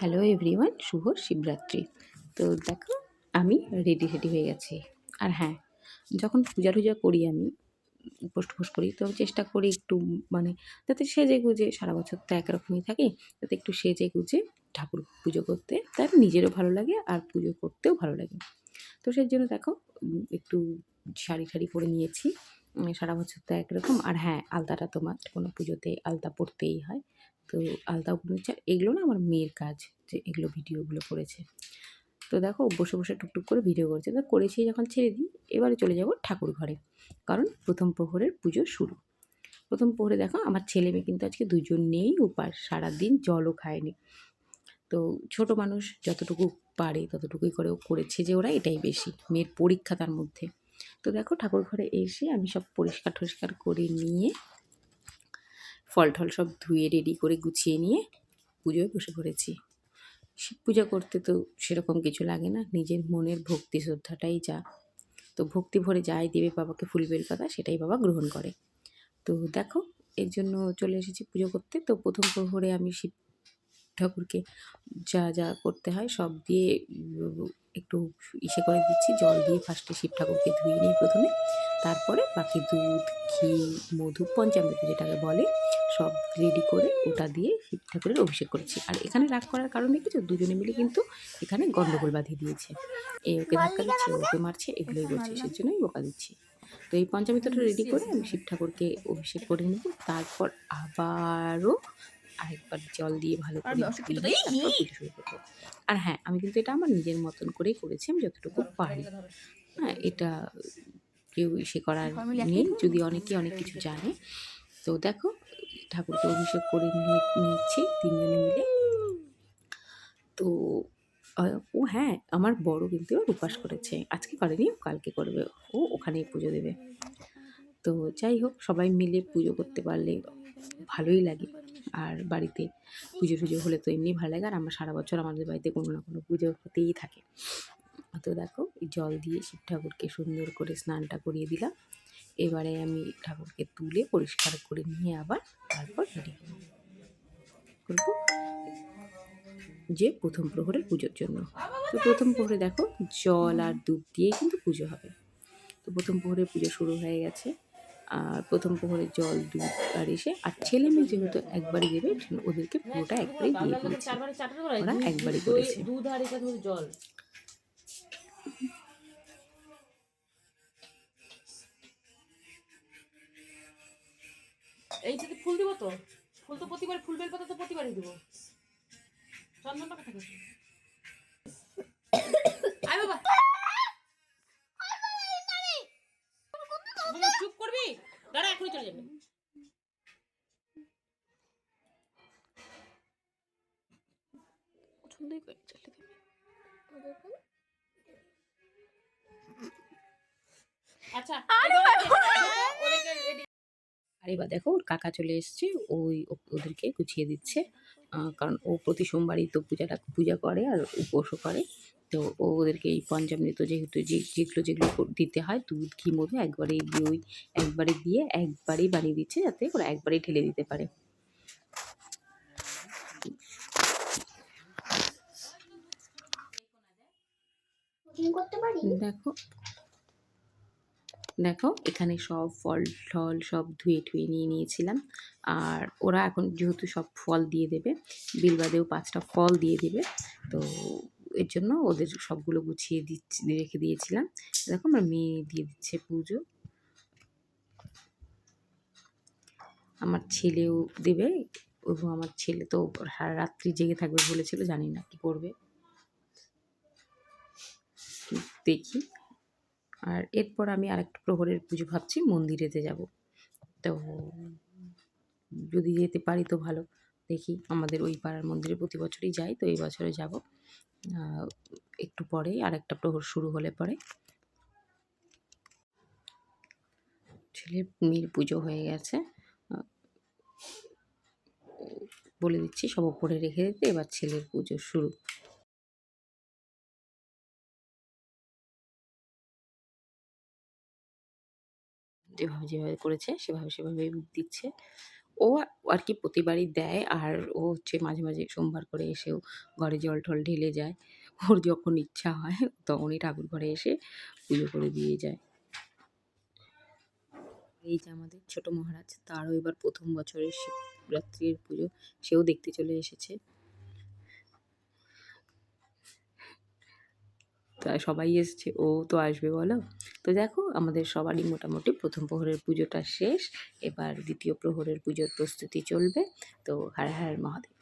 Hello everyone, শুভ শিবরাত্রি। তো দেখো, আমি রেডি হয়ে গেছি। আর হ্যাঁ, যখন পূজা টুজা করি আমি, উপোস টুপোস করি, তো চেষ্টা করি একটু মানে যাতে সেজে গুজে, সারা বছর তো একরকমই থাকি, যাতে একটু সেজে গুজে ঠাকুর পুজো করতে তার নিজেরও ভালো লাগে আর পুজো করতেও ভালো লাগে। তো সেই জন্য দেখো, একটু শাড়ি ঠাড়ি পরে নিয়েছি। সারা বছর তো একরকম। আর হ্যাঁ, আলতাটা তো মাস্ট, কোনো পুজোতে আলতা পরতেই হয়। তো আলতাও পরে নিচ্ছি। আর এগুলো না আমার মেয়ের কাজ, যে এগুলো ভিডিওগুলো করেছে। তো দেখো, বসে বসে টুকটুক করে ভিডিও করছে। তো করেছি যখন ছেড়ে দিই, এবারে চলে যাব ঠাকুর ঘরে, কারণ প্রথম প্রহরের পুজো শুরু। প্রথম প্রহরে দেখো, আমার ছেলে মেয়ে কিন্তু আজকে দুজন নেই উপাস, সারাদিন জলও খায়নি। তো ছোট মানুষ যতটুকু পারে ততটুকুই করেছে, যে ওরা এটাই বেশি, মেয়ের পরীক্ষা তার মধ্যে। তো দেখো, ঠাকুর ঘরে এসে আমি সব পরিষ্কার টরিষ্কার করে নিয়ে, ফল টল সব ধুয়ে রেডি করে গুছিয়ে নিয়ে পুজোয় বসে পড়েছি। শিব পূজা করতে তো সেরকম কিছু লাগে না, নিজের মনের ভক্তি শ্রদ্ধাটাই যা। তো ভক্তি ভরে যাই দেবে বাবাকে ফুল বেলপাতা, সেটাই বাবা গ্রহণ করে। তো দেখো, এর জন্য চলে এসেছি পুজো করতে। তো প্রথম প্রহরে আমি শিব ঠাকুরকে যা যা করতে হয় সব দিয়ে একটু ইসে করে দিচ্ছি, জল দিয়ে ফার্স্টে শিব ঠাকুরকে ধুয়ে নিই প্রথমে, তারপরে বাকি দুধ, ঘি, মধু, পঞ্চামৃত যেটাকে বলে, সব রেডি করে ওটা দিয়ে শিব ঠাকুরের অভিষেক করেছি। আর এখানে রাগ করার কারণে কিছু, দুজনে মিলে কিন্তু এখানে গন্ডগোল বাঁধিয়ে দিয়েছে। এ ওকে ধাক্কা দিচ্ছে, ওকে মারছে, এগুলোই করছে, সেই জন্যই বকা দিচ্ছি। তো এই পঞ্চামৃতটা রেডি করে আমি শিব ঠাকুরকে অভিষেক করে নেব, তারপর আবারও আরেকবার জল দিয়ে ভালো করে ধুয়ে তারপর পুজো শুরু করবো। আর হ্যাঁ, আমি কিন্তু এটা আমার নিজের মতন করেই করেছি, আমি যতটুকু পারি। হ্যাঁ, এটা কেউ ইসে করার নেই, যদি অনেকে অনেক কিছু জানে। তো দেখো, ঠাকুরকে অভিষেক করে নিচ্ছি তিনজনে মিলে। তো ও হ্যাঁ, আমার বড় কিন্তু এবার উপাস করেছে, আজকে করেনি, কালকে করবে। ও ওখানেই পুজো দেবে। তো যাই হোক, সবাই মিলে পুজো করতে পারলে ভালোই লাগে। আর বাড়িতে পুজো টুজো হলে তো এমনি ভালো লাগে। আর আমরা সারা বছর আমাদের বাড়িতে কোনো না কোনো পুজো হতেই থাকে। তো দেখো, জল দিয়ে শিব ঠাকুরকে সুন্দর করে স্নানটা করিয়ে দিলাম। এবারে আমি ঠাকুরকে তুলে পরিষ্কার করে নিয়ে আবার তারপর রেডি করবো যে প্রথম প্রহরের পুজোর জন্য। তো প্রথম প্রহরে দেখো, জল আর দুধ দিয়েই কিন্তু পুজো হবে। তো প্রথম প্রহরে পুজো শুরু হয়ে গেছে। আর প্রথম প্রহরে জল, দুধ আর এসে, আর ছেলে মেয়ে যেহেতু একবারই দেবে, ওদেরকে পুরোটা একবারেই দিয়ে দিয়েছে, ওরা একবারই করেছে। জল এইটাতে ফুল দিব, তো ফুল তো প্রতিবার, ফুল বেলপাতা তো প্রতিবারই দিব। চন্দন পাতা থাকে, আয় বাবা চুপ করবি, দাঁড়া এখনই চলে যাবে। পছন্দই করে চলে যাবে। আচ্ছা, আর এবার দেখো, ওর কাকা চলে এসছে, ওদেরকে গুছিয়ে দিচ্ছে। কারণ ও প্রতি সোমবারই তো পূজা করে আর উপোসও করে। তো ওদেরকে এই পঞ্চামৃত যেহেতু যেগুলো যেগুলো দিতে হয়, দুধ, ঘি, মধু একবারে দিয়ে একবারেই বানিয়ে দিচ্ছে, যাতে ওরা একবারেই ঢেলে দিতে পারে। দেখো দেখো, এখানে সব ফল টল সব ধুয়ে টুয়ে নিয়ে নিয়েছিলাম। আর ওরা এখন যেহেতু সব ফল দিয়ে দেবে, বিলবাদেও 5টা ফল দিয়ে দেবে, তো এর জন্য ওদের সবগুলো গুছিয়ে রেখে দিয়েছিলাম। দেখো, আমার মেয়ে দিয়ে দিচ্ছে পুজো, আমার ছেলেও দেবে। এবং আমার ছেলে তো সারা রাত্রি জেগে থাকবে বলেছিল, জানি না কি করবে, দেখি। আর এরপর আমি আরেকটা প্রহরের পুজো ভাবছি, মন্দিরেতে যাব। তো যদি যেতে পারি তো ভালো, দেখি। আমাদের ওই পাড়ার মন্দিরে প্রতি বছরই যাই, তো এই বছরে যাব। একটু পরেই আরেকটা প্রহর শুরু হলে পরে। ছেলের মেয়ের পুজো হয়ে গেছে, বলে দিচ্ছি সব ওপরে রেখে দিতে, এবার ছেলের পুজো শুরু। যেভাবে যেভাবে করেছে সেভাবে দিচ্ছে। ও আর কি প্রতিবারই দেয়। আর ও হচ্ছে মাঝে, মাঝে সোমবার করে এসেও ঘরে জল-টল ঢেলে যায়। ওর যখন ইচ্ছা হয় তখনই ঠাকুর ঘরে এসে পুজো করে দিয়ে যায়। এই যে আমাদের ছোট মহারাজ, তারও এবার ১ম বছরের শিবরাত্রির পুজো, সেও দেখতে চলে এসেছে। তা সবাই এসছে, ও তো আসবে বলো? তো দেখো আমাদের সবারই মোটামুটি ১ম প্রহরের পুজোটা শেষ। এবার ২য় প্রহরের পুজোর প্রস্তুতি চলবে। তো হর হর মহাদেব।